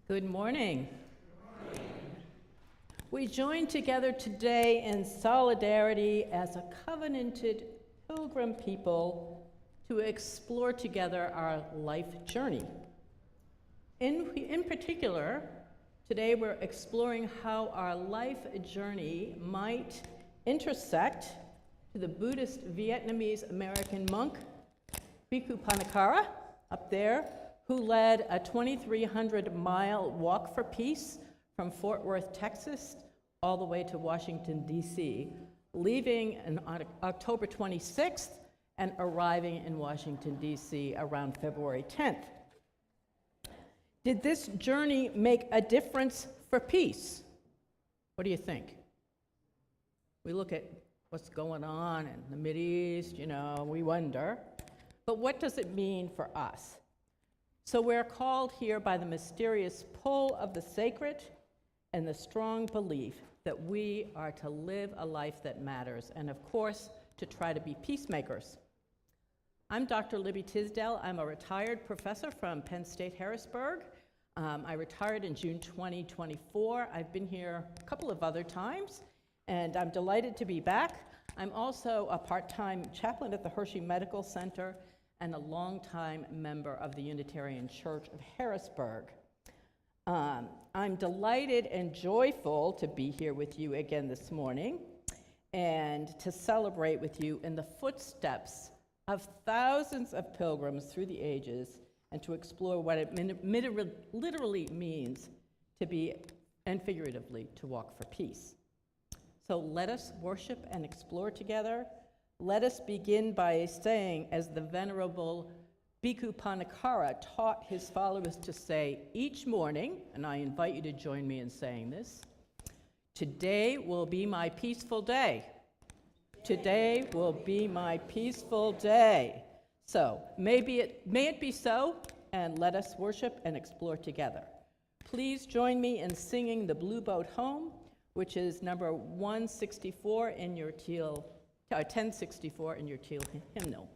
Good morning. We join together today in solidarity as a covenanted pilgrim people to explore together our life journey. In particular, today we're exploring how our life journey might intersect to the Buddhist Vietnamese American monk Bhikkhu Panakara up there, who led a 2,300-mile walk for peace from Fort Worth, Texas, all the way to Washington, D.C., leaving on October 26th and arriving in Washington, D.C. around February 10th. Did this journey make a difference for peace? What do you think? We look at what's going on in the Mideast, we wonder. But what does it mean for us? So we're called here by the mysterious pull of the sacred and the strong belief that we are to live a life that matters, and of course, to try to be peacemakers. I'm Dr. Libby Tisdell. I'm a retired professor from Penn State Harrisburg. I retired in June 2024. I've been here a couple of other times, and I'm delighted to be back. I'm also a part-time chaplain at the Hershey Medical Center and a longtime member of the Unitarian Church of Harrisburg. I'm delighted and joyful to be here with you again this morning and to celebrate with you in the footsteps of thousands of pilgrims through the ages and to explore what it literally means to be, and figuratively, to walk for peace. So let us worship and explore together. Let us begin by saying, as the Venerable Bhikkhu Panakara taught his followers to say each morning, and I invite you to join me in saying this, "Today will be my peaceful day. Today will be my peaceful day." So may it be so, and let us worship and explore together. Please join me in singing the Blue Boat Home, which is number 164 in your teal 1064 in your teal hymnal.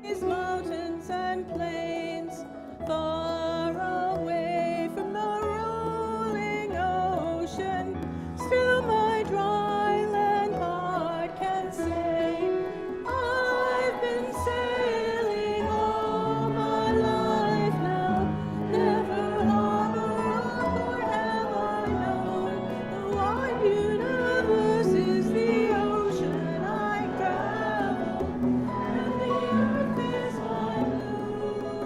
These mountains and plains far away from the rolling ocean, still my dry land heart can say, I've been sailing all my life now, never harbor a port have I known. The wide universe is the ocean I travel, and the earth is my blue.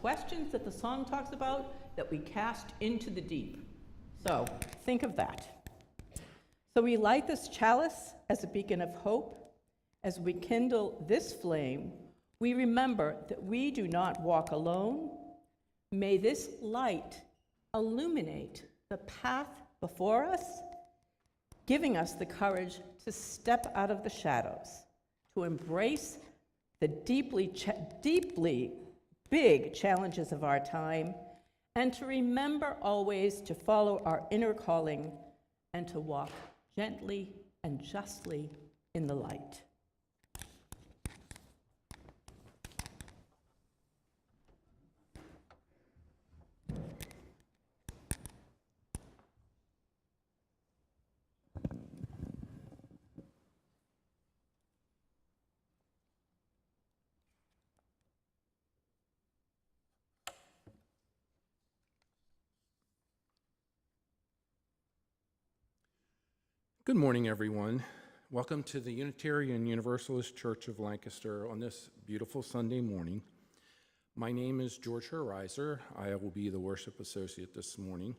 questions that the song talks about that we cast into the deep. So think of that. So we light this chalice as a beacon of hope. As we kindle this flame, we remember that we do not walk alone. May this light illuminate the path before us, giving us the courage to step out of the shadows, to embrace the deeply big challenges of our time, and to remember always to follow our inner calling and to walk gently and justly in the light. Good morning, everyone. Welcome to the Unitarian Universalist Church of Lancaster on this beautiful Sunday morning. My name is George Herizer. I will be the worship associate this morning.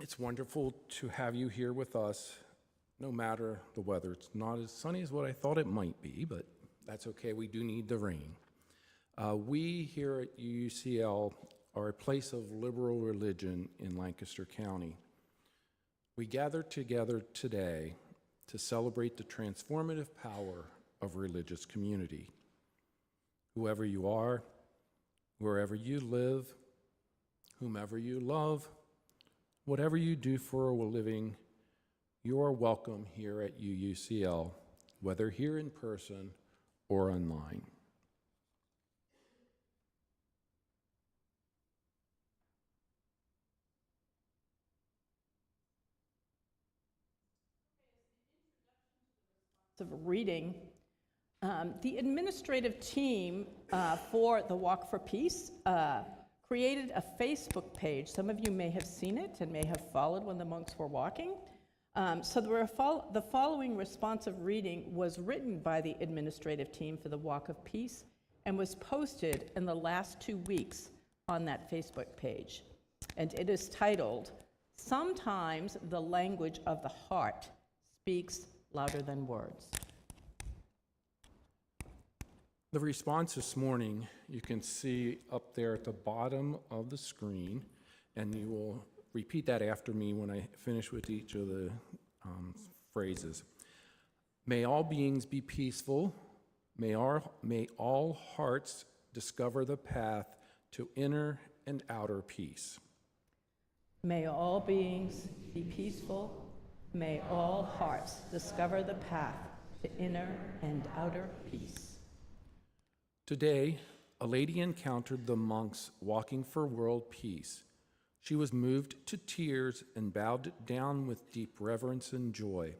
It's wonderful to have you here with us, no matter the weather. It's not as sunny as what I thought it might be, but that's okay. We do need the rain. We here at UCL are a place of liberal religion in Lancaster County. We gather together today to celebrate the transformative power of religious community. Whoever you are, wherever you live, whomever you love, whatever you do for a living, you are welcome here at UUCL, whether here in person or online. Of reading, the administrative team for the Walk for Peace created a Facebook page. Some of you may have seen it and may have followed when the monks were walking. So the following responsive reading was written by the administrative team for the Walk of Peace and was posted in the last 2 weeks on that Facebook page. And it is titled, "Sometimes the Language of the Heart Speaks Louder than Words." The response this morning, you can see up there at the bottom of the screen, and you will repeat that after me when I finish with each of the phrases. May all beings be peaceful. May all hearts discover the path to inner and outer peace. May all beings be peaceful. May all hearts discover the path to inner and outer peace. Today, a lady encountered the monks walking for world peace. She was moved to tears and bowed down with deep reverence and joy.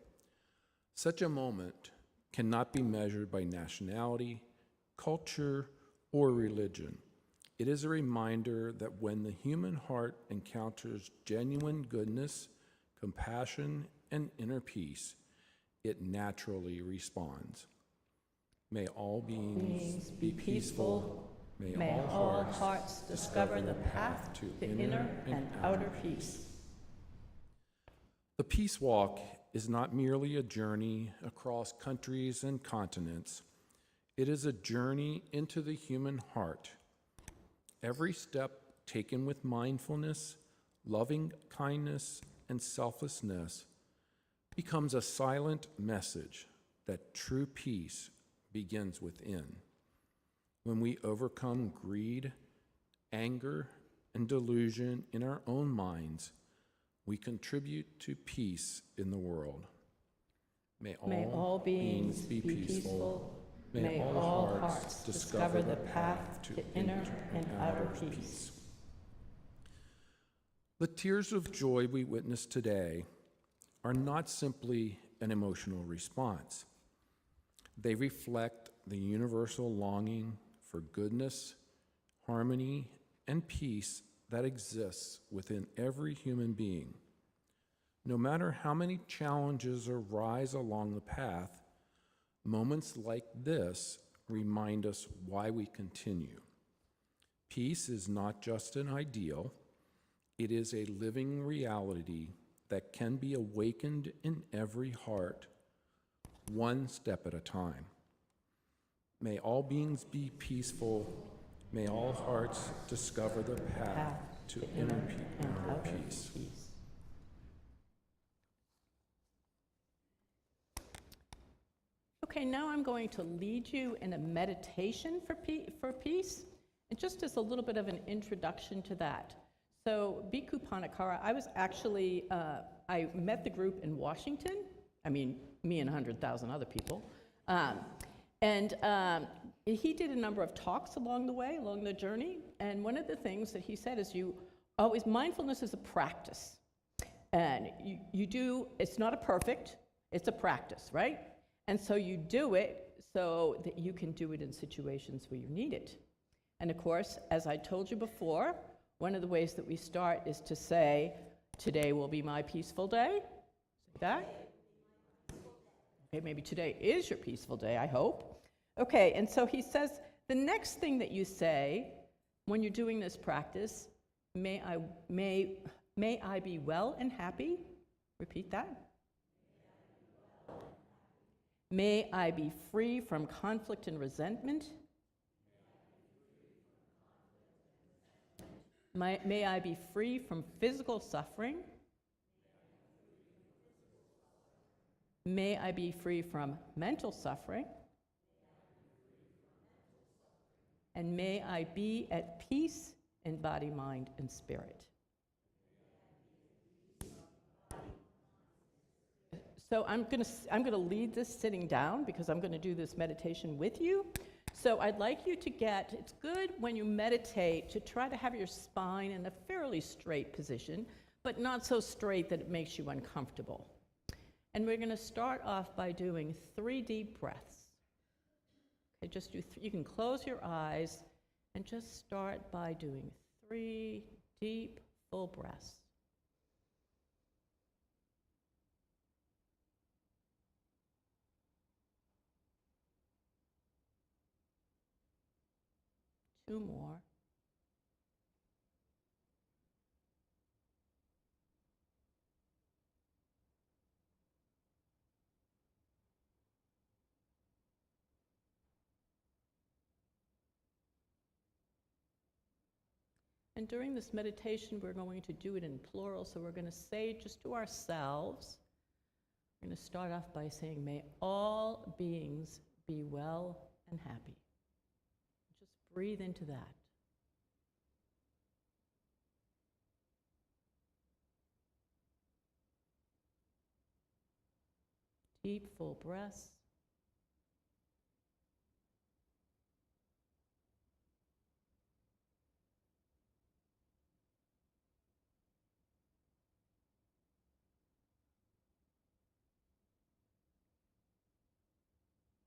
Such a moment cannot be measured by nationality, culture, or religion. It is a reminder that when the human heart encounters genuine goodness, compassion, and inner peace, it naturally responds. May all beings be peaceful. May all hearts discover the path to inner and outer peace. The Peace Walk is not merely a journey across countries and continents. It is a journey into the human heart. Every step taken with mindfulness, loving kindness, and selflessness becomes a silent message that true peace begins within. When we overcome greed, anger, and delusion in our own minds, we contribute to peace in the world. May all beings be peaceful. May all hearts discover the path to inner and outer peace. The tears of joy we witness today are not simply an emotional response. They reflect the universal longing for goodness, harmony, and peace that exists within every human being. No matter how many challenges arise along the path, moments like this remind us why we continue. Peace is not just an ideal, it is a living reality that can be awakened in every heart, one step at a time. May all beings be peaceful. May all hearts discover the path to inner peace. Okay, now I'm going to lead you in a meditation for peace, and just as a little bit of an introduction to that. So, Bhikkhu Panakara, I was actually, I met the group in Washington. I mean, me and 100,000 other people. He did a number of talks along the way, along the journey, and one of the things that he said is mindfulness is a practice. And you do, it's not a perfect, it's a practice, right? And so you do it so that you can do it in situations where you need it. And of course, as I told you before, one of the ways that we start is to say, today will be my peaceful day. Say that. Okay, maybe today is your peaceful day, I hope. Okay, and so he says, the next thing that you say when you're doing this practice, may I be well and happy. Repeat that. May I be free from conflict and resentment. May I be free from physical suffering. May I be free from mental suffering. And may I be at peace in body, mind, and spirit. So I'm going to lead this sitting down because I'm going to do this meditation with you. So I'd like you to it's good when you meditate to try to have your spine in a fairly straight position, but not so straight that it makes you uncomfortable. And we're going to start off by doing 3 deep breaths. Okay, just you can close your eyes and just start by doing 3 deep, full breaths. Two more. And during this meditation, we're going to do it in plural, so we're going to say just to ourselves, we're going to start off by saying, may all beings be well and happy. Just breathe into that. Deep, full breaths.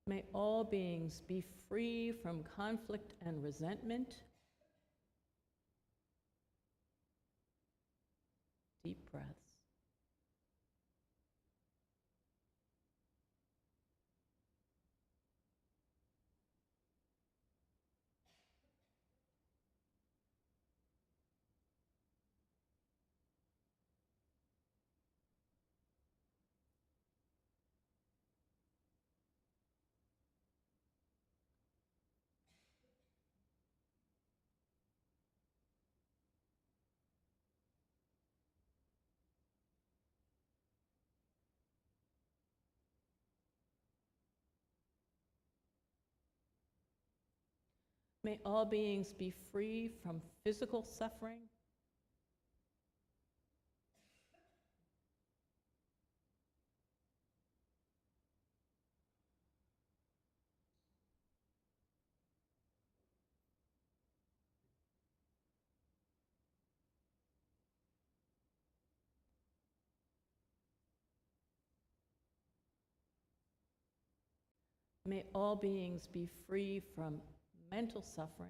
May all beings be free from conflict and resentment. Deep breaths. May all beings be free from physical suffering. May all beings be free from mental suffering.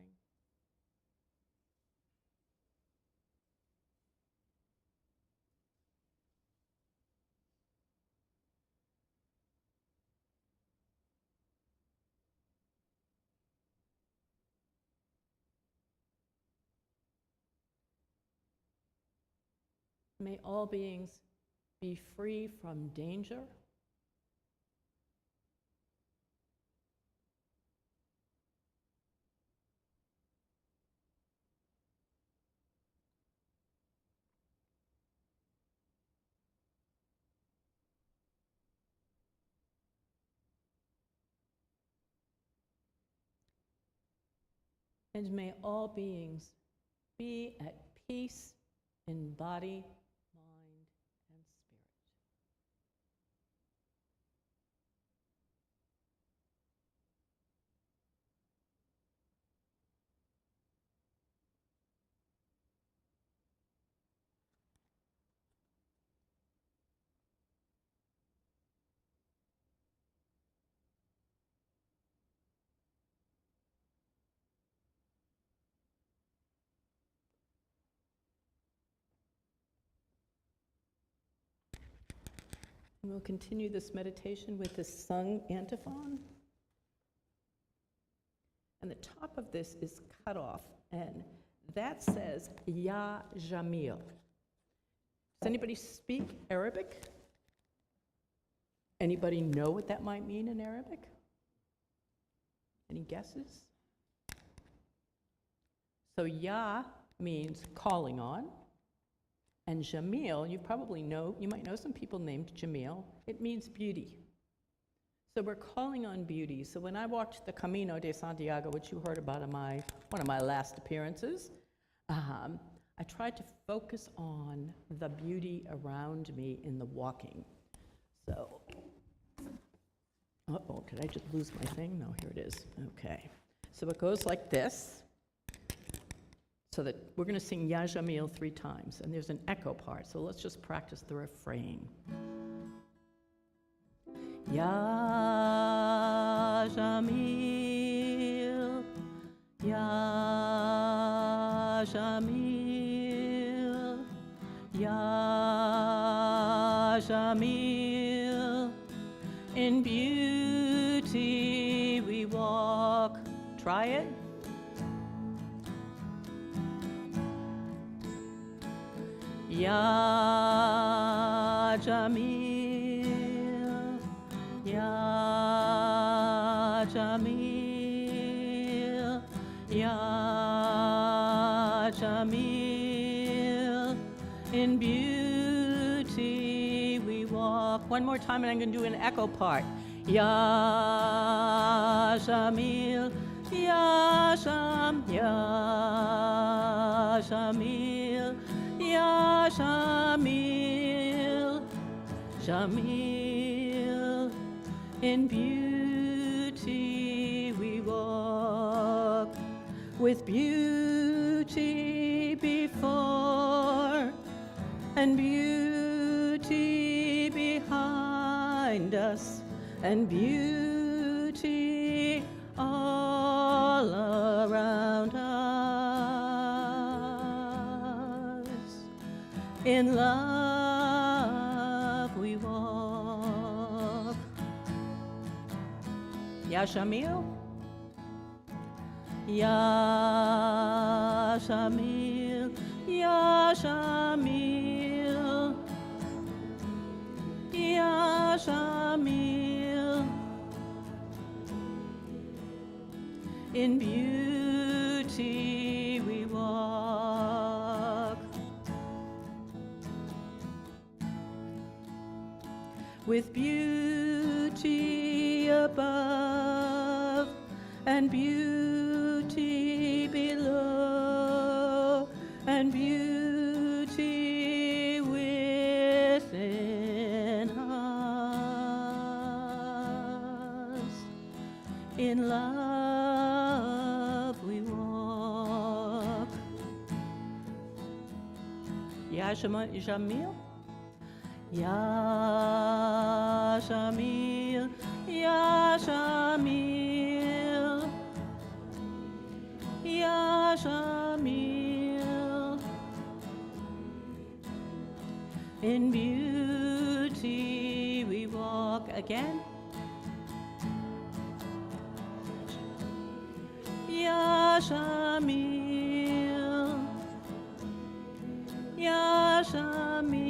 May all beings be free from danger. And may all beings be at peace in body, mind, and spirit. And we'll continue this meditation with this sung antiphon. And the top of this is cut off, and that says, Ya Jamil. Does anybody speak Arabic? Anybody know what that might mean in Arabic? Any guesses? So Ya means calling on, and Jamil, you might know some people named Jamil. It means beauty. So we're calling on beauty. So when I walked the Camino de Santiago, which you heard about in one of my last appearances, I tried to focus on the beauty around me in the walking. So, uh-oh, did I just lose my thing? No, here it is. Okay. So it goes like this. So that we're going to sing Ya Jamil 3 times, and there's an echo part, so let's just practice the refrain. Ya Jamil, Ya Jamil, Ya Jamil, in beauty we walk. Try it. Ya Jamil, Ya Jamil, Ya Jamil, in beauty we walk. One more time, and I'm going to do an echo part. Ya Jamil, Ya Jamil, Ya Jamil, Ya Jamil, Jamil, in beauty we walk, with beauty before and beauty behind us and beauty all around us. In love we walk. Ya Jamil? Ya Jamil, Ya Jamil, Ya Jamil, in beauty we walk, with beauty above and beauty below and beauty within us. In love we walk. Ya Jamil? Ya Jamil, Ya Jamil, Ya Jamil, in beauty we walk. Again. Ya Jamil, Ya Jamil,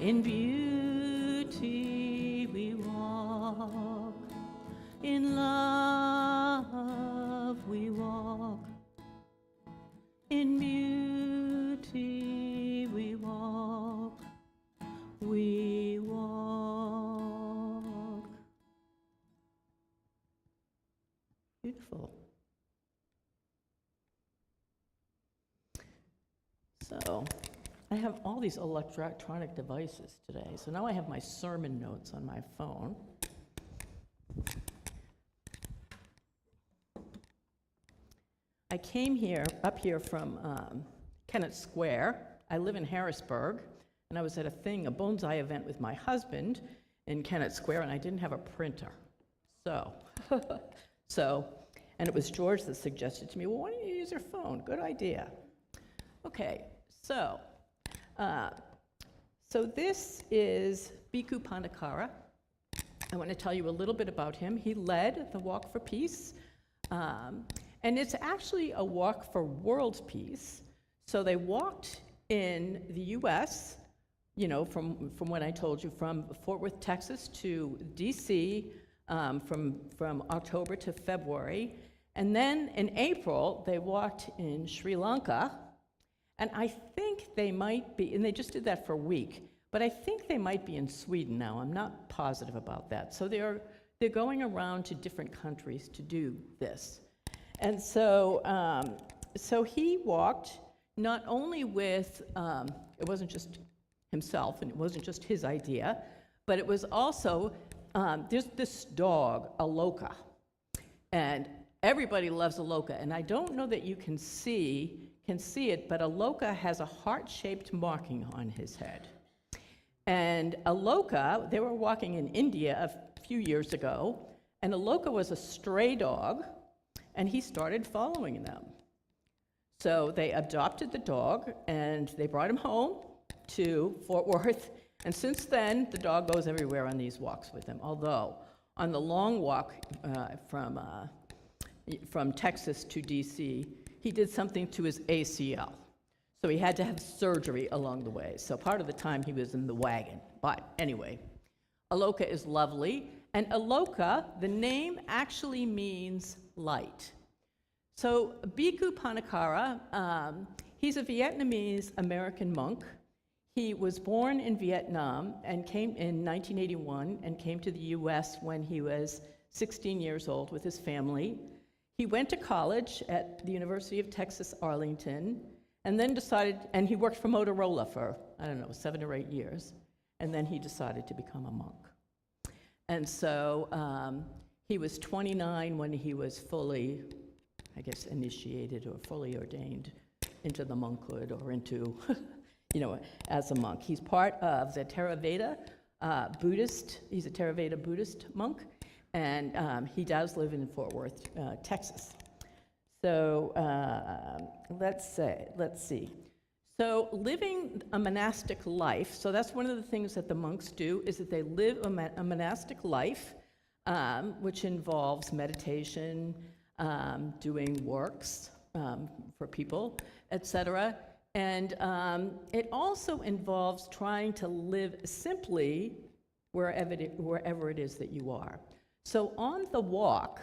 In beauty we walk, in love we walk, in beauty we walk, we walk. Beautiful. So, I have all these electronic devices today, so now I have my sermon notes on my phone. I came up here from Kennett Square. I live in Harrisburg, and I was at a bonsai event with my husband in Kennett Square, and I didn't have a printer. So, and it was George that suggested to me, well, why don't you use your phone? Good idea. Okay, so this is Bhikkhu Pandakara. I want to tell you a little bit about him. He led the Walk for Peace, and it's actually a walk for world peace. So they walked in the U.S., from what I told you, from Fort Worth, Texas to D.C., from October to February. And then in April, they walked in Sri Lanka. And I think they might be, and they just did that for a week, but I think they might be in Sweden now. I'm not positive about that. So they're going around to different countries to do this. And so he walked not only with, it wasn't just himself, and it wasn't just his idea, but it was also, there's this dog, Aloka, and everybody loves Aloka, and I don't know that you can see it, but Aloka has a heart-shaped marking on his head. And Aloka, they were walking in India a few years ago, and Aloka was a stray dog, and he started following them. So they adopted the dog, and they brought him home to Fort Worth, and since then, the dog goes everywhere on these walks with him, although on the long walk from Texas to D.C., he did something to his ACL. So he had to have surgery along the way. So part of the time he was in the wagon. But anyway, Aloka is lovely. And Aloka, the name actually means light. So Bhikkhu Pandakara, he's a Vietnamese American monk. He was born in Vietnam and came in 1981 and came to the U.S. when he was 16 years old with his family. He went to college at the University of Texas, Arlington, and then and he worked for Motorola for, 7 or 8 years, and then he decided to become a monk. And so he was 29 when he was fully, initiated or fully ordained into the monkhood or into, as a monk. He's part of the Theravada Buddhist, he's a Theravada Buddhist monk, and he does live in Fort Worth, Texas. So let's see. So living a monastic life, so that's one of the things that the monks do, is that they live a monastic life, which involves meditation, doing works for people, etc. And it also involves trying to live simply wherever it is that you are. So on the walk,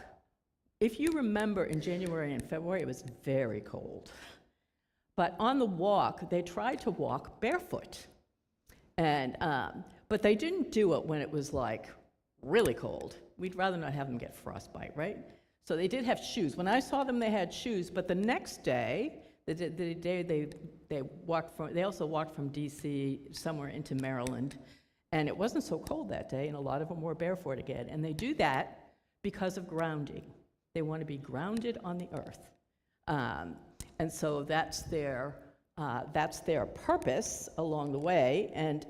if you remember in January and February, it was very cold. But on the walk, they tried to walk barefoot. And, but they didn't do it when it was like really cold. We'd rather not have them get frostbite, right? So they did have shoes. When I saw them, they had shoes. But the next day, the day they also walked from D.C. somewhere into Maryland. And it wasn't so cold that day, and a lot of them were barefoot again. And they do that because of grounding. They want to be grounded on the earth. And so that's their purpose along the way. And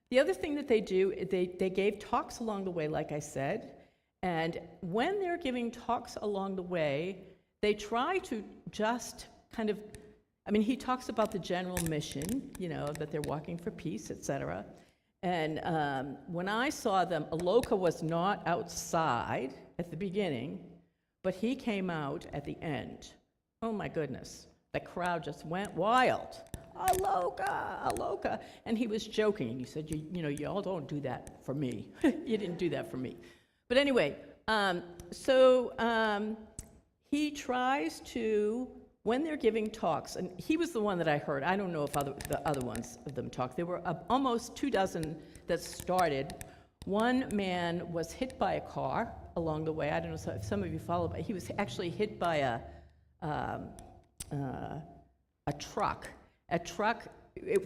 the other thing that they do, they gave talks along the way, like I said. And when they're giving talks along the way, they try to just kind of, he talks about the general mission, that they're walking for peace, etc. And when I saw them, Aloka was not outside at the beginning, but he came out at the end. Oh my goodness, the crowd just went wild. Aloka, Aloka. And he was joking. He said, y'all don't do that for me. You didn't do that for me. But anyway, he tries to, when they're giving talks, and he was the one that I heard. I don't know if the other ones of them talked. There were almost 24 that started. One man was hit by a car along the way. I don't know if some of you follow, but he was actually hit by a truck.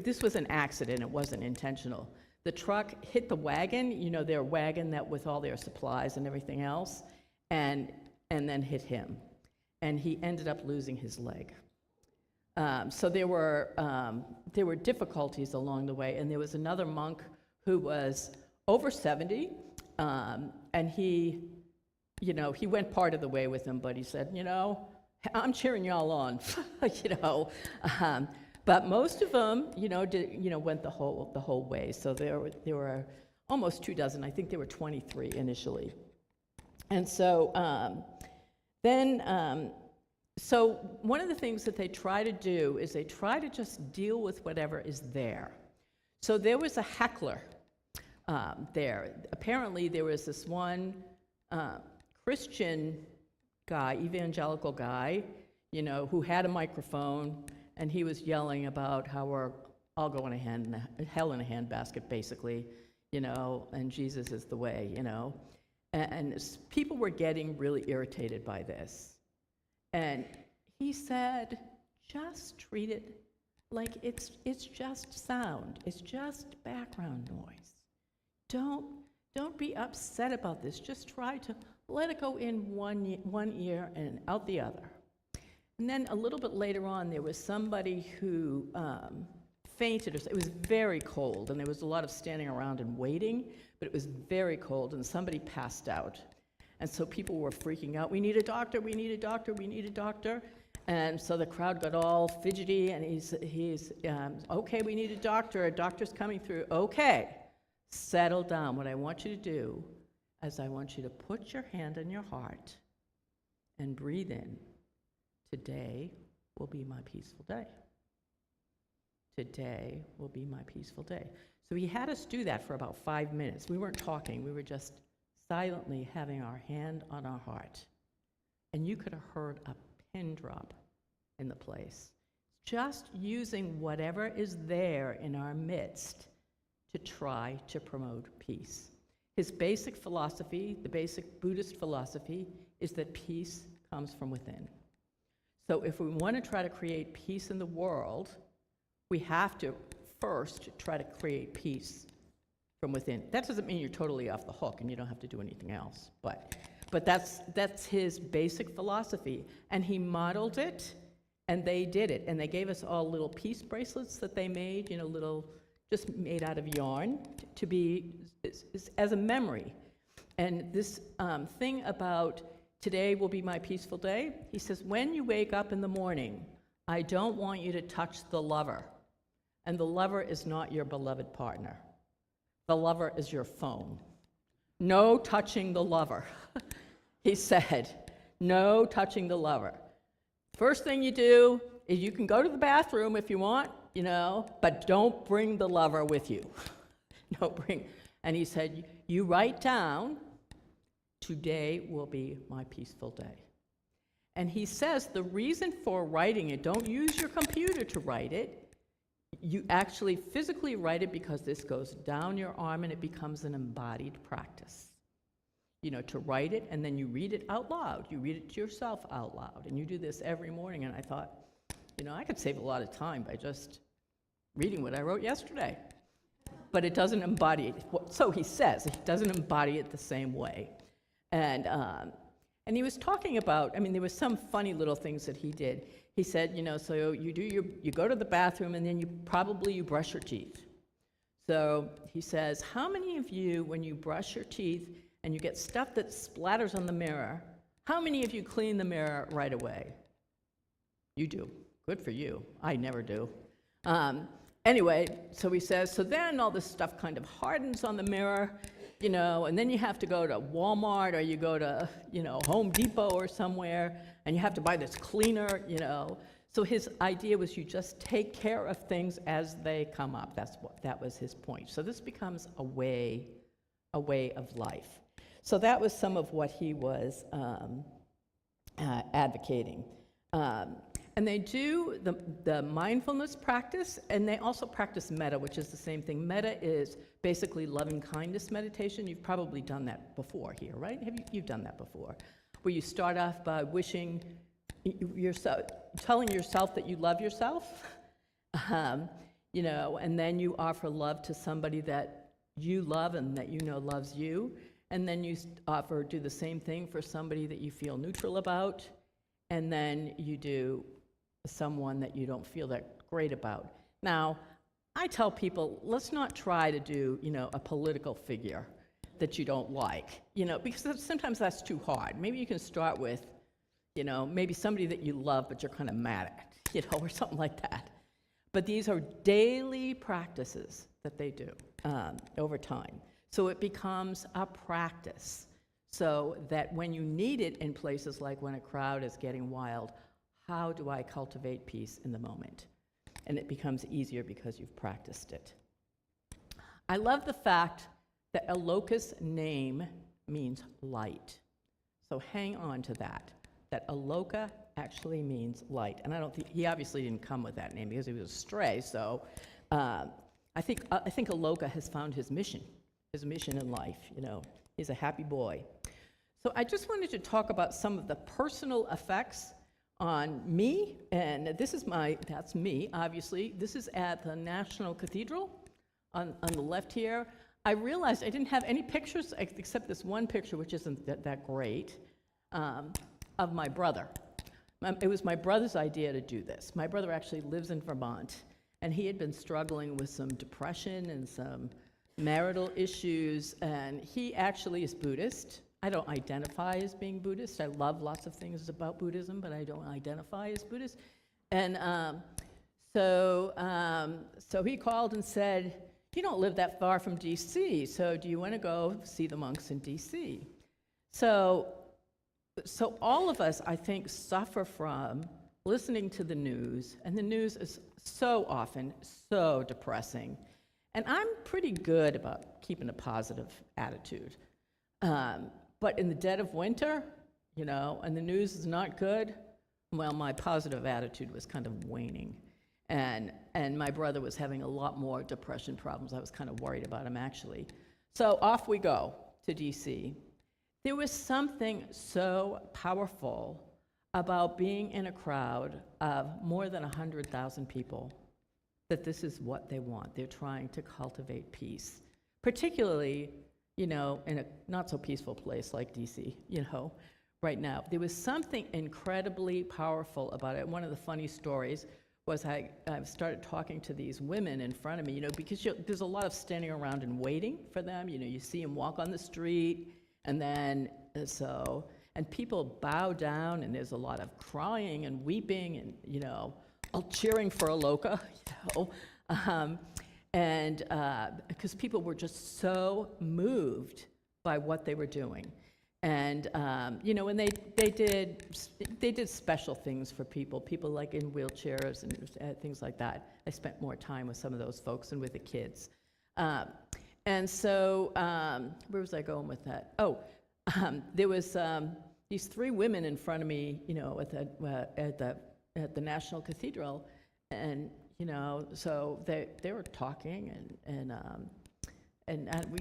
This was an accident. It wasn't intentional. The truck hit the wagon, their wagon that with all their supplies and everything else, and then hit him. And he ended up losing his leg. So there were difficulties along the way. And there was another monk who was over 70, and he went part of the way with him, but he said, I'm cheering y'all on, But most of them, went the whole way. So there were almost 24. I think there were 23 initially. And so so one of the things that they try to do is they try to just deal with whatever is there. So there was a heckler there. Apparently there was this one Christian guy, evangelical guy, who had a microphone, and he was yelling about how we're all going to hell in a handbasket, basically, and Jesus is the way, And people were getting really irritated by this. And he said, just treat it like it's just sound. It's just background noise. Don't be upset about this. Just try to let it go in one ear and out the other. And then a little bit later on, there was somebody who fainted. It was very cold, and there was a lot of standing around and waiting, but it was very cold, and somebody passed out. And so people were freaking out. We need a doctor, we need a doctor, we need a doctor. And so the crowd got all fidgety, and he's okay, we need a doctor's coming through. Okay, settle down. What I want you to do is I want you to put your hand on your heart and breathe in. Today will be my peaceful day. Today will be my peaceful day. So he had us do that for about 5 minutes. We weren't talking. We were just silently having our hand on our heart. And you could have heard a pin drop in the place. Just using whatever is there in our midst to try to promote peace. His basic philosophy, the basic Buddhist philosophy, is that peace comes from within. So if we want to try to create peace in the world, we have to first try to create peace from within. That doesn't mean you're totally off the hook and you don't have to do anything else, but that's his basic philosophy, and he modeled it, and they did it, and they gave us all little peace bracelets that they made, little, just made out of yarn, to be as a memory. And this thing about today will be my peaceful day, he says, when you wake up in the morning, I don't want you to touch the lover. And the lover is not your beloved partner. The lover is your phone. No touching the lover. He said, no touching the lover. First thing you do is you can go to the bathroom if you want, but don't bring the lover with you. Don't bring. And he said, you write down, today will be my peaceful day. And he says the reason for writing it, don't use your computer to write it. You actually physically write it because this goes down your arm and it becomes an embodied practice. To write it, and then you read it out loud. You read it to yourself out loud. And you do this every morning. And I thought, I could save a lot of time by just reading what I wrote yesterday. But it doesn't embody it. So he says, it doesn't embody it the same way. And he was talking about, there was some funny little things that he did. He said, so you go to the bathroom and then you brush your teeth. So he says, how many of you, when you brush your teeth and you get stuff that splatters on the mirror, how many of you clean the mirror right away? You do. Good for you. I never do. Anyway, so he says, so then all this stuff kind of hardens on the mirror, and then you have to go to Walmart or you go to, Home Depot or somewhere, and you have to buy this cleaner, So his idea was you just take care of things as they come up. That was his point. So this becomes a way of life. So that was some of what he was advocating. And they do the mindfulness practice, and they also practice metta, which is the same thing. Metta is basically loving kindness meditation. You've probably done that before here, right? You've done that before, where you start off by wishing yourself, telling yourself that you love yourself, and then you offer love to somebody that you love and that you know loves you, and then you do the same thing for somebody that you feel neutral about, and then you do someone that you don't feel that great about. Now, I tell people, let's not try to do, a political figure that you don't like, because sometimes that's too hard. Maybe you can start with, maybe somebody that you love but you're kind of mad at, or something like that. But these are daily practices that they do over time. So it becomes a practice, so that when you need it in places like when a crowd is getting wild, how do I cultivate peace in the moment? And it becomes easier because you've practiced it. I love the fact that Aloka's name means light. So hang on to that Aloka actually means light. And I don't think, he obviously didn't come with that name because he was a stray, so I think Aloka has found his mission in life, He's a happy boy. So I just wanted to talk about some of the personal effects on me, and that's me, obviously. This is at the National Cathedral on the left here. I realized I didn't have any pictures except this one picture, which isn't that great, of my brother. It was my brother's idea to do this. My brother actually lives in Vermont, and he had been struggling with some depression and some marital issues, and he actually is Buddhist. I don't identify as being Buddhist. I love lots of things about Buddhism, but I don't identify as Buddhist. And so he called and said, "You don't live that far from D.C., so do you want to go see the monks in D.C.?" So all of us, I think, suffer from listening to the news, and the news is so often so depressing. And I'm pretty good about keeping a positive attitude. But in the dead of winter, and the news is not good, well, my positive attitude was kind of waning. And my brother was having a lot more depression problems. I was kind of worried about him, actually. So off we go to D.C. There was something so powerful about being in a crowd of more than 100,000 people that this is what they want. They're trying to cultivate peace, particularly, in a not so peaceful place like DC, right now. There was something incredibly powerful about it. One of the funny stories was I started talking to these women in front of me, because there's a lot of standing around and waiting for them. You see them walk on the street, and then and people bow down, and there's a lot of crying and weeping and, all cheering for Aloka, and because people were just so moved by what they were doing. And, and they did special things for people like in wheelchairs and things like that. I spent more time with some of those folks and with the kids. And so, where was I going with that? There was these three women in front of me, at the National Cathedral, and so they were talking, and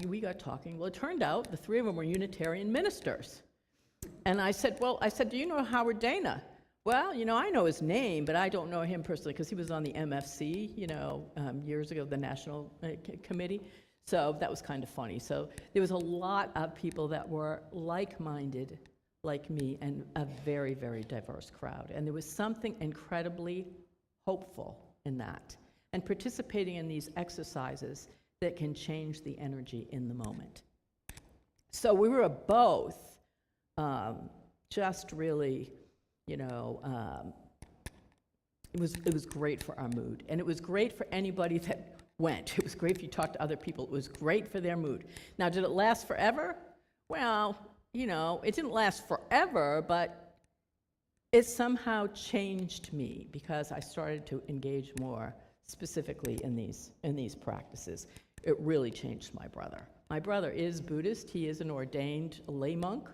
we got talking. Well, it turned out the three of them were Unitarian ministers, and I said, "Do you know Howard Dana?" "Well, I know his name, but I don't know him personally because he was on the MFC, years ago, the National Committee." So that was kind of funny. So there was a lot of people that were like-minded, like me, and a very, very diverse crowd. And there was something incredibly hopeful in that, and participating in these exercises that can change the energy in the moment. So we were both just really, it was great for our mood, and it was great for anybody that went. It was great if you talked to other people. It was great for their mood. Now, did it last forever? Well, it didn't last forever, but it somehow changed me because I started to engage more specifically in these practices. It really changed my brother. My brother is Buddhist. He is an ordained lay monk,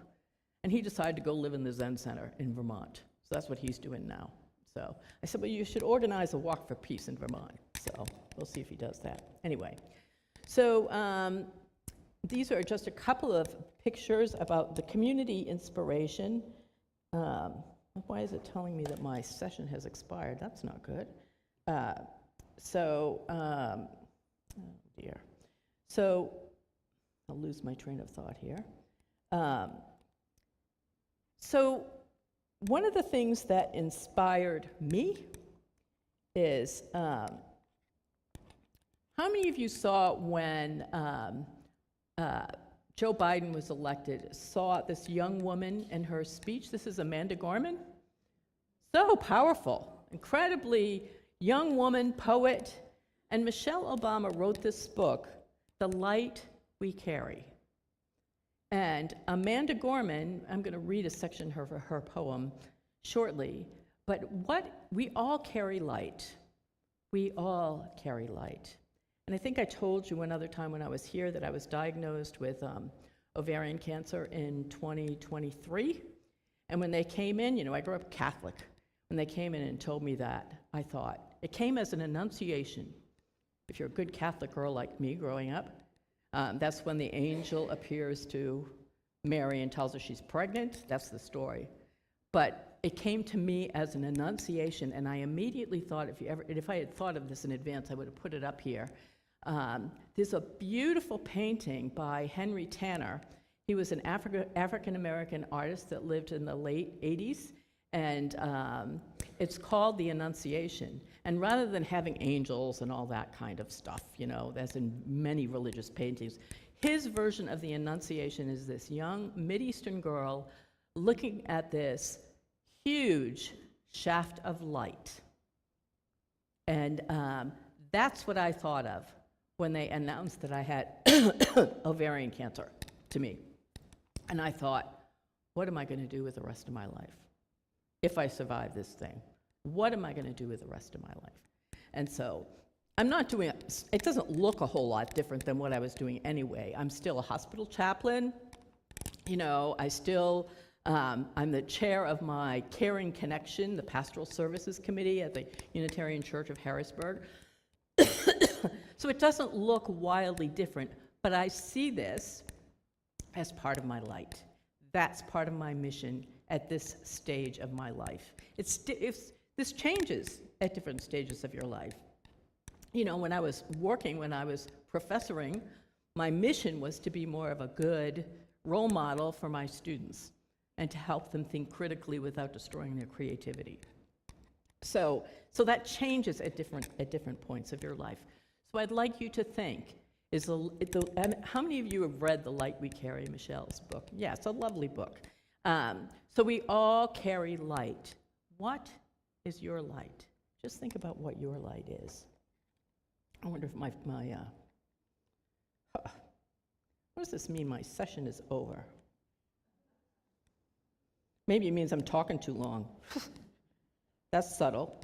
and he decided to go live in the Zen Center in Vermont. So that's what he's doing now. So I said, well, you should organize a walk for peace in Vermont. So we'll see if he does that. Anyway, so these are just a couple of pictures about the community inspiration. Why is it telling me that my session has expired? That's not good. Oh dear. So I'll lose my train of thought here. So one of the things that inspired me is, how many of you saw when Joe Biden was elected, saw this young woman in her speech? This is Amanda Gorman. So powerful, incredibly young woman, poet. And Michelle Obama wrote this book, The Light We Carry. And Amanda Gorman, I'm going to read a section of her poem shortly, but we all carry light. We all carry light. And I think I told you one other time when I was here that I was diagnosed with ovarian cancer in 2023. And when they came in, I grew up Catholic. When they came in and told me that, I thought, it came as an annunciation. If you're a good Catholic girl like me growing up, that's when the angel appears to Mary and tells her she's pregnant. That's the story. But it came to me as an annunciation, and I immediately thought, if I had thought of this in advance, I would have put it up here. There's a beautiful painting by Henry Tanner. He was an African-American artist that lived in the late 80s, and it's called The Annunciation. And rather than having angels and all that kind of stuff, as in many religious paintings, his version of the Annunciation is this young Mideastern girl looking at this huge shaft of light. And that's what I thought of when they announced that I had ovarian cancer to me. And I thought, what am I going to do with the rest of my life? If I survive this thing, what am I going to do with the rest of my life? And so I'm not doing, it doesn't look a whole lot different than what I was doing anyway. I'm still a hospital chaplain. I still, I'm the chair of my Caring Connection, the Pastoral Services Committee at the Unitarian Church of Harrisburg. So it doesn't look wildly different, but I see this as part of my light. That's part of my mission at this stage of my life. This changes at different stages of your life. When I was professoring, my mission was to be more of a good role model for my students and to help them think critically without destroying their creativity. So that changes at different points of your life. So I'd like you to think, how many of you have read The Light We Carry, Michelle's book? Yeah, it's a lovely book. So we all carry light. What is your light? Just think about what your light is. I wonder if what does this mean? My session is over. Maybe it means I'm talking too long. That's subtle.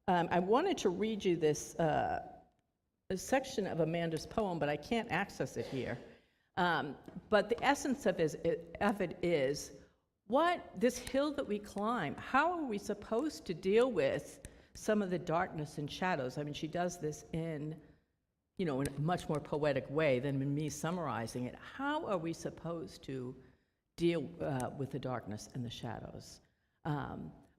I wanted to read you this a section of Amanda's poem, but I can't access it here. But the essence of it is, this hill that we climb, how are we supposed to deal with some of the darkness and shadows? I mean, she does this in a much more poetic way than me summarizing it. How are we supposed to deal with the darkness and the shadows?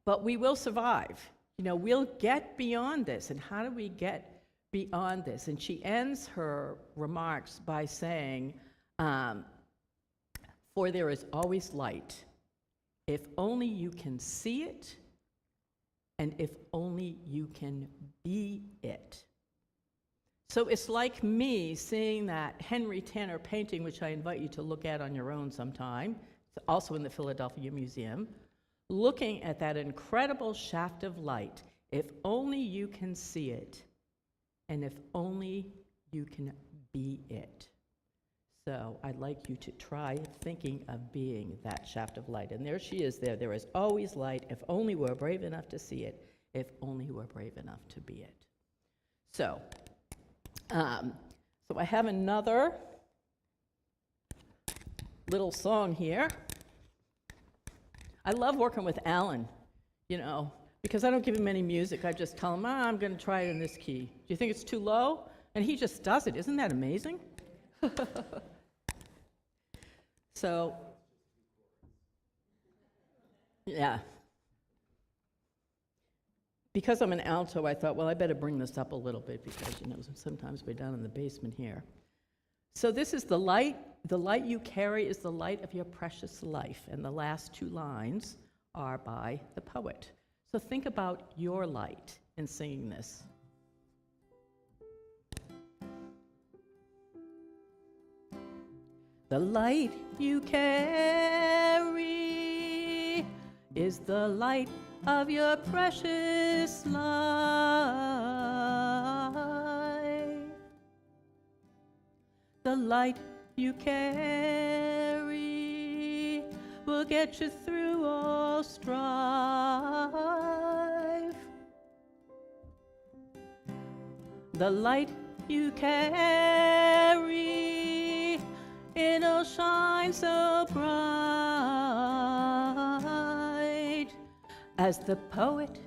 But we will survive. We'll get beyond this. And how do we get beyond this? And she ends her remarks by saying, for there is always light, if only you can see it, and if only you can be it. So it's like me seeing that Henry Tanner painting, which I invite you to look at on your own sometime. It's also in the Philadelphia Museum. Looking at that incredible shaft of light, if only you can see it, and if only you can be it. So I'd like you to try thinking of being that shaft of light. And there she is there. There is always light, if only we're brave enough to see it, if only we're brave enough to be it. So, so I have another little song here. I love working with Alan, you know, because I don't give him any music. I just tell him, I'm going to try it in this key. Do you think it's too low? And he just does it. Isn't that amazing? So, yeah. Because I'm an alto, I thought, well, I better bring this up a little bit because, you know, sometimes we're down in the basement here. So this is the light. The light you carry is the light of your precious life. And the last two lines are by the poet. So think about your light in singing this. The light you carry is the light of your precious life. The light you carry will get you through all strife. The light you carry, it'll shine so bright. As the poet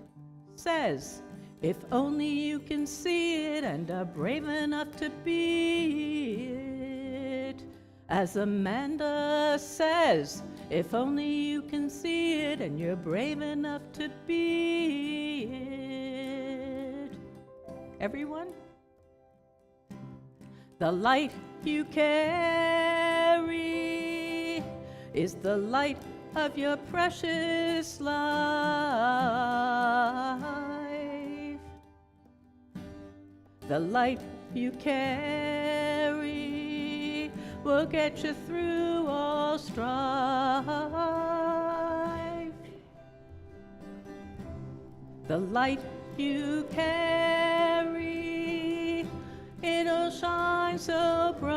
says, if only you can see it and are brave enough to be it. As Amanda says, if only you can see it and you're brave enough to be it. Everyone? The light you carry is the light of your precious life. The light you carry will get you through all strife. The light you carry, it'll shine so bright.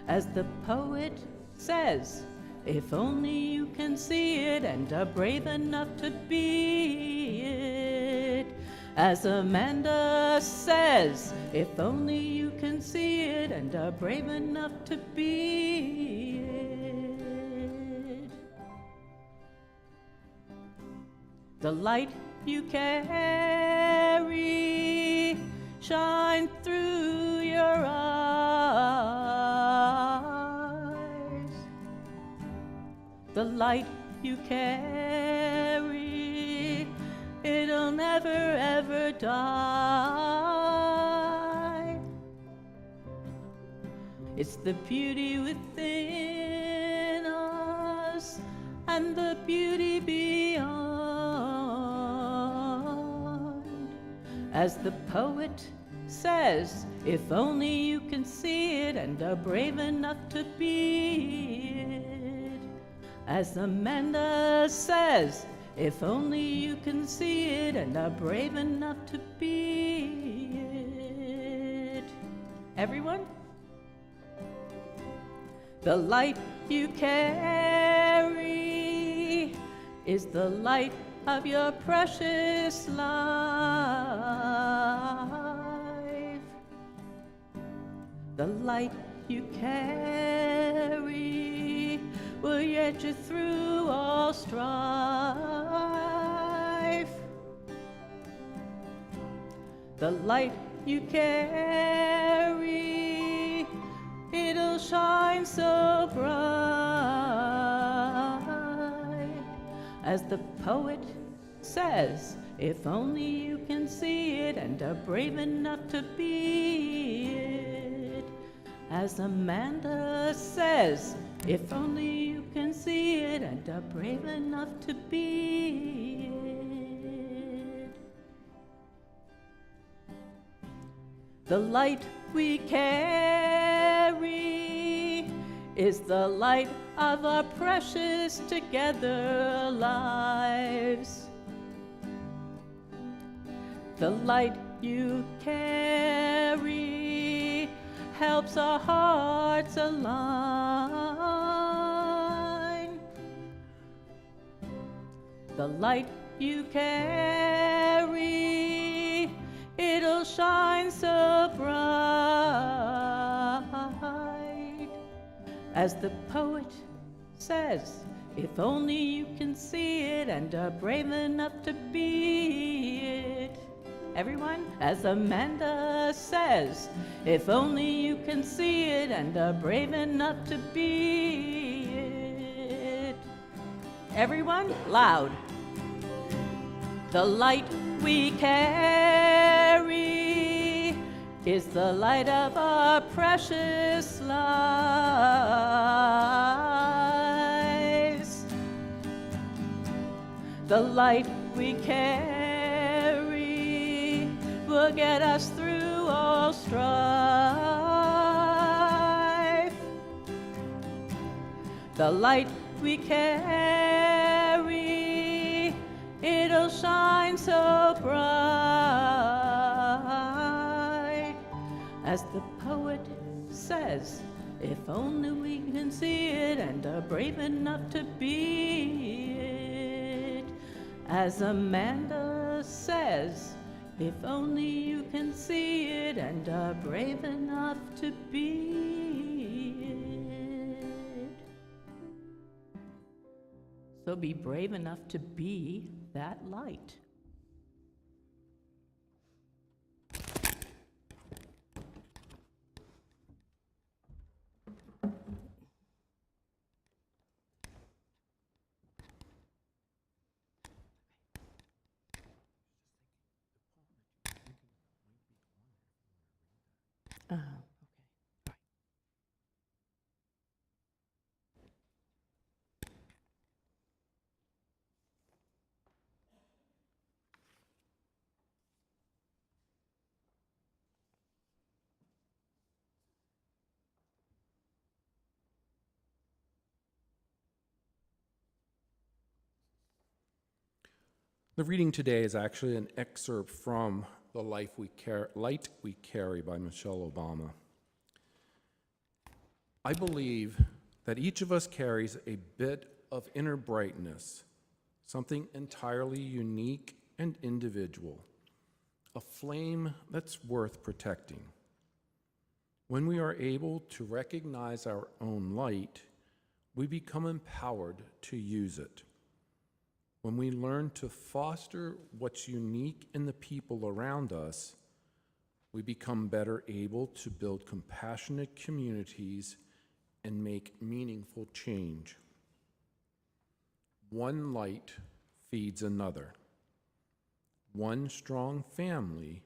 As the poet says, if only you can see it and are brave enough to be it. As Amanda says, if only you can see it and are brave enough to be it. The light you carry shine through your eyes. The light you carry, it'll never ever die. It's the beauty within us and the beauty beyond. As the poet says, if only you can see it and are brave enough to be it. As Amanda says, if only you can see it and are brave enough to be it. Everyone? The light you carry is the light of your precious life. The light you carry will get you through all strife. The light you carry, it'll shine so bright. As the poet says, if only you can see it and are brave enough to be it. As Amanda says, if only you can see it and are brave enough to be it. The light we carry is the light of our precious together lives. The light you carry helps our hearts align. The light you carry, it'll shine so bright. As the poet says, if only you can see it and are brave enough to be it. Everyone? As Amanda says, if only you can see it and are brave enough to be it. Everyone? Loud. The light we carry is the light of our precious lives. The light we carry will get us through all strife. The light we carry, it'll shine so bright. As the poet says, if only we can see it and are brave enough to be it. As Amanda says, if only you can see it and are brave enough to be it. So be brave enough to be that light. Okay. The reading today is actually an excerpt from The Light We Carry by Michelle Obama. I believe that each of us carries a bit of inner brightness, something entirely unique and individual, a flame that's worth protecting. When we are able to recognize our own light, we become empowered to use it. When we learn to foster what's unique in the people around us, we become better able to build compassionate communities and make meaningful change. One light feeds another. One strong family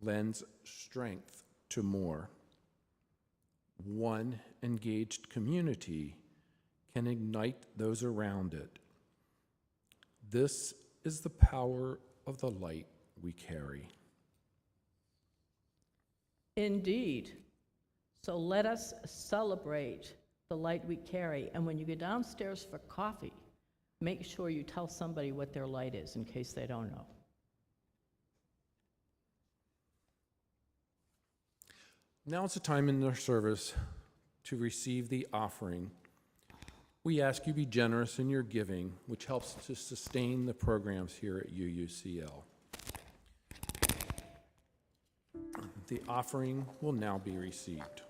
lends strength to more. One engaged community can ignite those around it. This is the power of the light we carry. Indeed. So let us celebrate the light we carry. And when you go downstairs for coffee, make sure you tell somebody what their light is in case they don't know. Now is the time in our service to receive the offering. We ask you be generous in your giving, which helps to sustain the programs here at UUCL. The offering will now be received.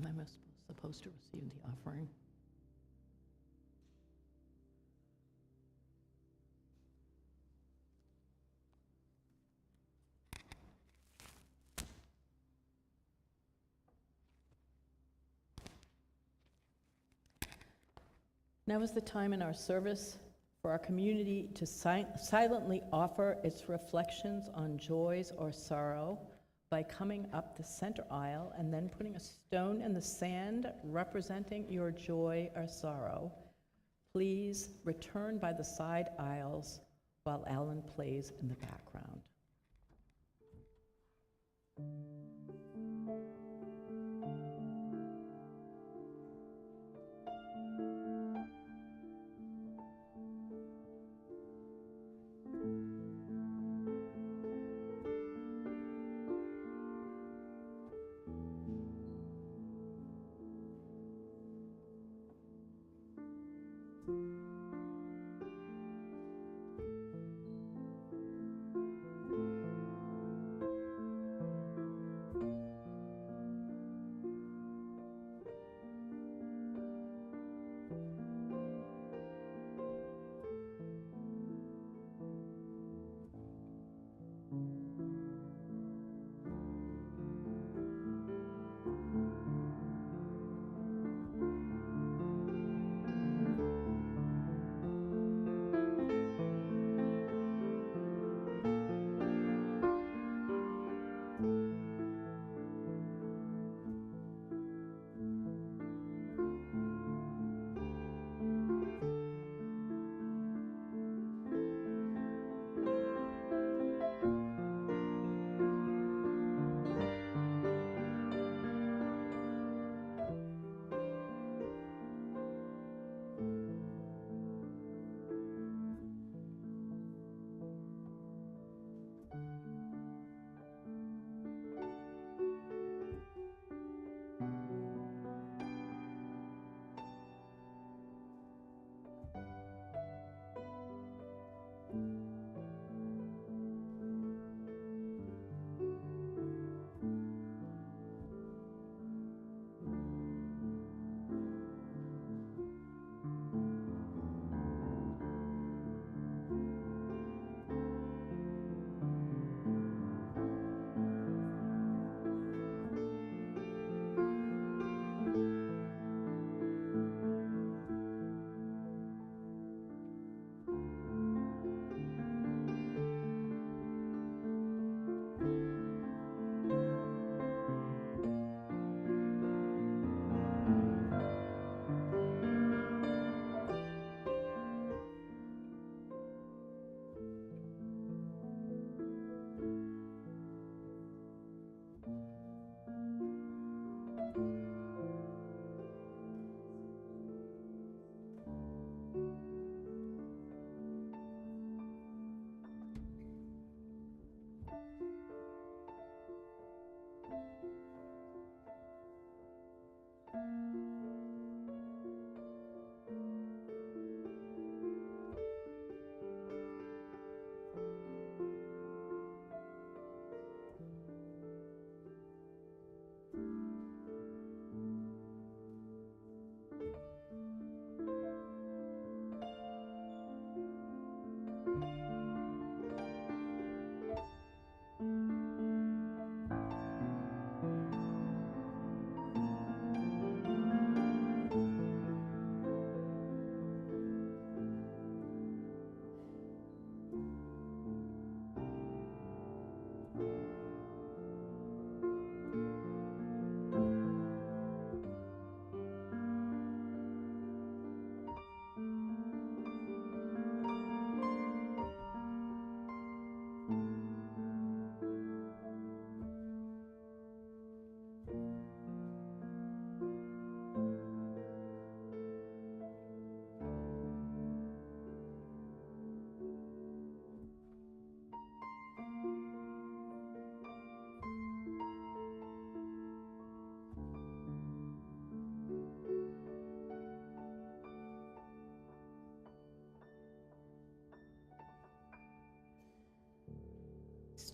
Am I supposed to receive the offering? Now is the time in our service for our community to silently offer its reflections on joys or sorrow by coming up the center aisle and then putting a stone in the sand representing your joy or sorrow. Please return by the side aisles while Alan plays in the background.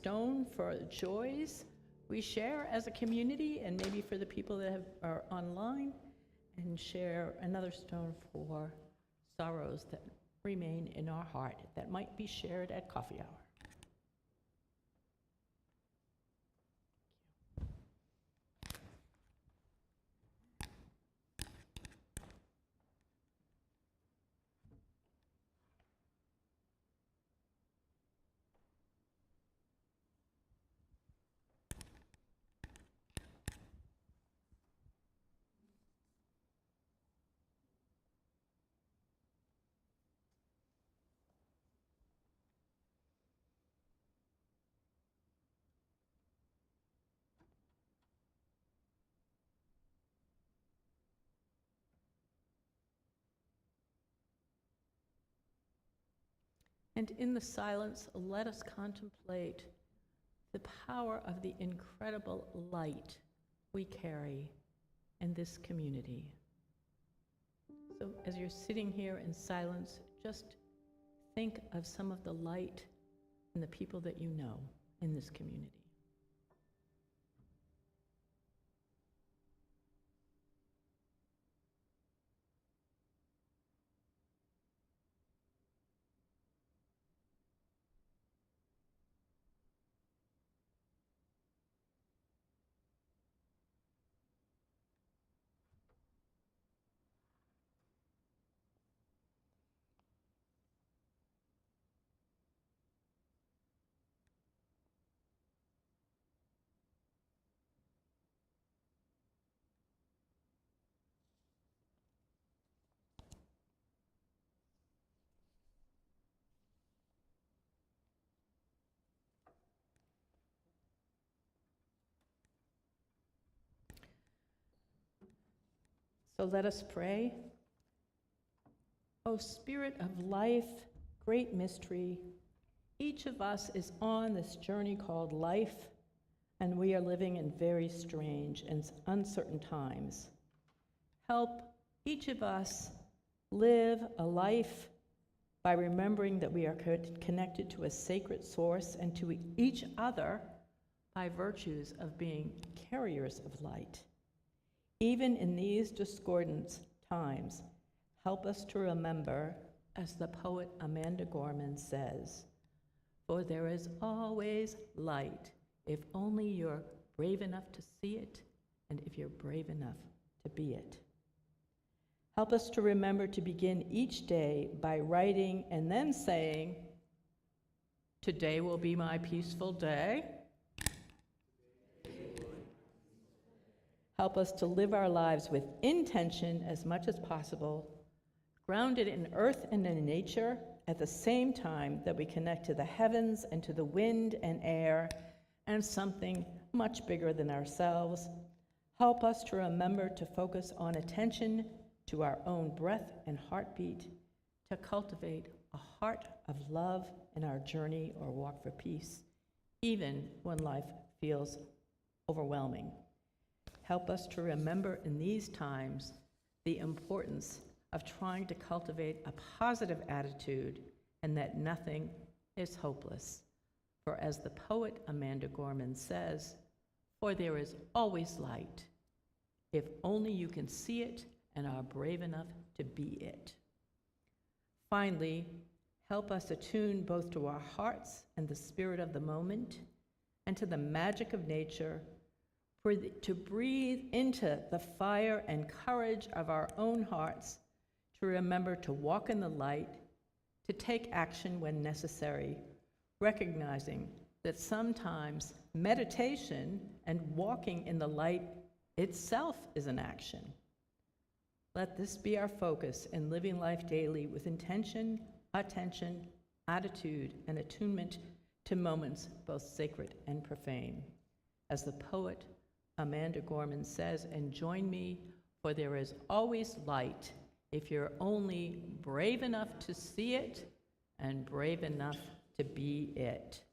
Stone for joys, we share as a community, and maybe for the people that are online, and share another stone for sorrows that remain in our heart that might be shared at coffee hour. And in the silence, let us contemplate the power of the incredible light we carry in this community. So as you're sitting here in silence, just think of some of the light and the people that you know in this community. So let us pray. O Spirit of life, great mystery, each of us is on this journey called life, and we are living in very strange and uncertain times. Help each of us live a life by remembering that we are connected to a sacred source and to each other by virtues of being carriers of light. Even in these discordant times, help us to remember, as the poet Amanda Gorman says, for there is always light, if only you're brave enough to see it, and if you're brave enough to be it. Help us to remember to begin each day by writing and then saying, today will be my peaceful day. Help us to live our lives with intention as much as possible, grounded in earth and in nature, at the same time that we connect to the heavens and to the wind and air and something much bigger than ourselves. Help us to remember to focus on attention to our own breath and heartbeat, to cultivate a heart of love in our journey or walk for peace, even when life feels overwhelming. Help us to remember in these times the importance of trying to cultivate a positive attitude and that nothing is hopeless. For as the poet Amanda Gorman says, for there is always light, if only you can see it and are brave enough to be it. Finally, help us attune both to our hearts and the spirit of the moment and to the magic of nature, to breathe into the fire and courage of our own hearts, to remember to walk in the light, to take action when necessary, recognizing that sometimes meditation and walking in the light itself is an action. Let this be our focus in living life daily with intention, attention, attitude, and attunement to moments both sacred and profane. As the poet Amanda Gorman says, and join me, for there is always light if you're only brave enough to see it and brave enough to be it.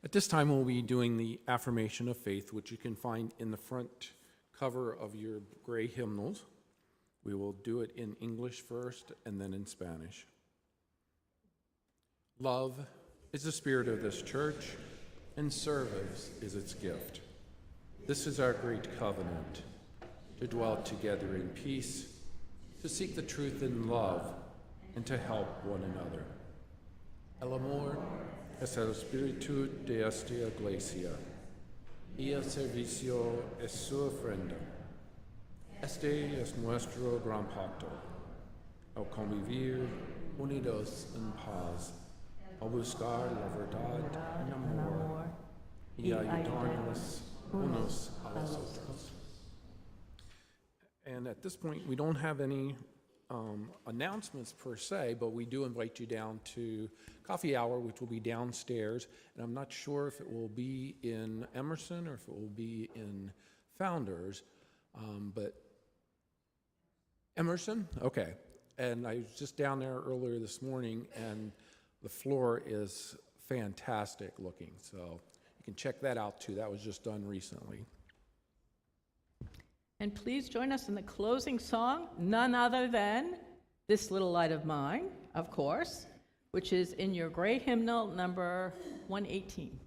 At this time, we'll be doing the affirmation of faith, which you can find in the front cover of your gray hymnals. We will do it in English first and then in Spanish. Love is the spirit of this church, and service is its gift. This is our great covenant, to dwell together in peace, to seek the truth in love, and to help one another. El amor es el espíritu de esta iglesia, y el servicio es su ofrenda. Este es nuestro gran pacto, al convivir unidos en paz, al buscar la verdad en amor, y ayudarnos unos a los otros. And at this point, we don't have any announcements per se, but we do invite you down to coffee hour, which will be downstairs. And I'm not sure if it will be in Emerson or if it will be in Founders, but Emerson? Okay. And I was just down there earlier this morning, and the floor is fantastic looking. So you can check that out too. That was just done recently. And please join us in the closing song, none other than This Little Light of Mine, of course, which is in your great hymnal number 118.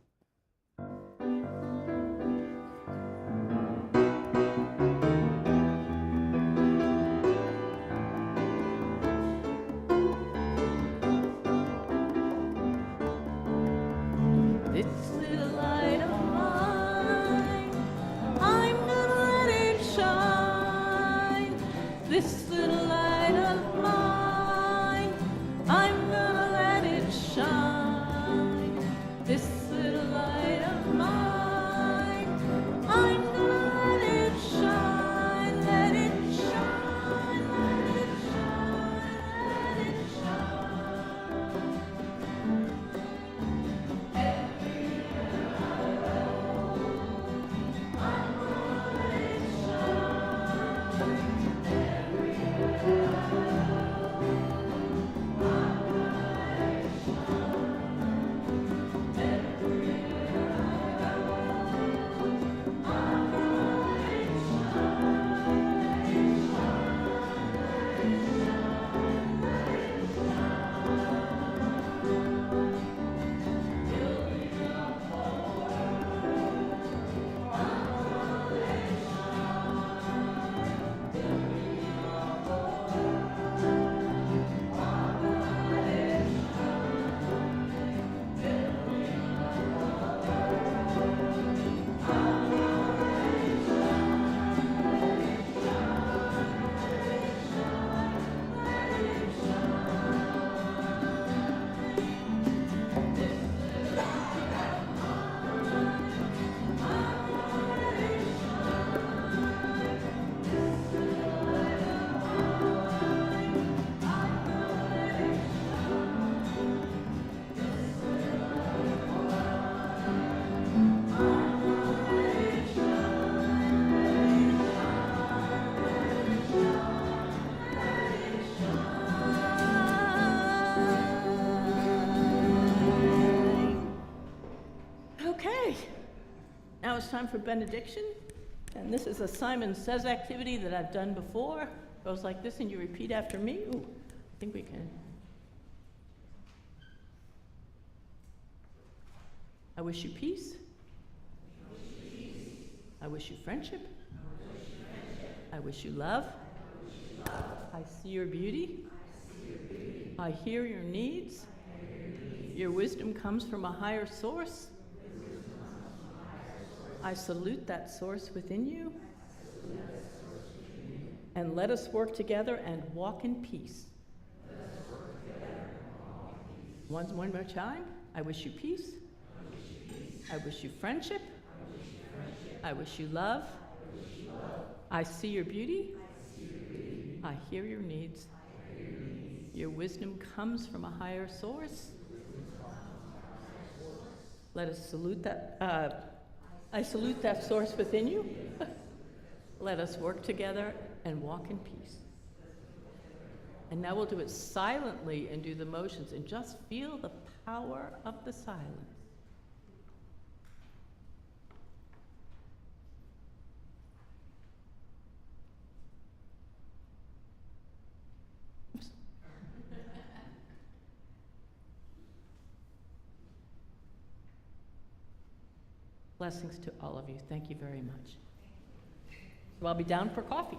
Now it's time for benediction, and this is a Simon Says activity that I've done before. It goes like this, and you repeat after me. Ooh, I think we can. I wish you peace. I wish you friendship. I wish you love. I see your beauty. I hear your needs. Your wisdom comes from a higher source. I salute that source within you. And let us work together and walk in peace. One more time. I wish you peace. I wish you friendship. I wish you love. I see your beauty. I hear your needs. Your wisdom comes from a higher source. Let us salute that. I salute that source within you. Let us work together and walk in peace. And now we'll do it silently and do the motions and just feel the power of the silence. Blessings to all of you. Thank you very much. So I'll be down for coffee.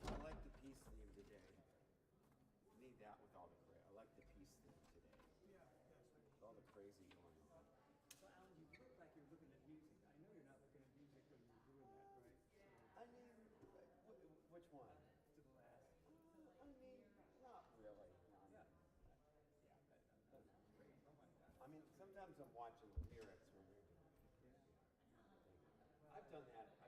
I like the peace theme today. Need that with all the crazy. I like the peace theme today. With all the crazy going on. So Alan, you look like you're looking at music. I know you're not looking at music when you're doing that, right? I mean, which one? To the last. I mean, not really. No, I mean, sometimes I'm watching the lyrics when we're doing it. I've done that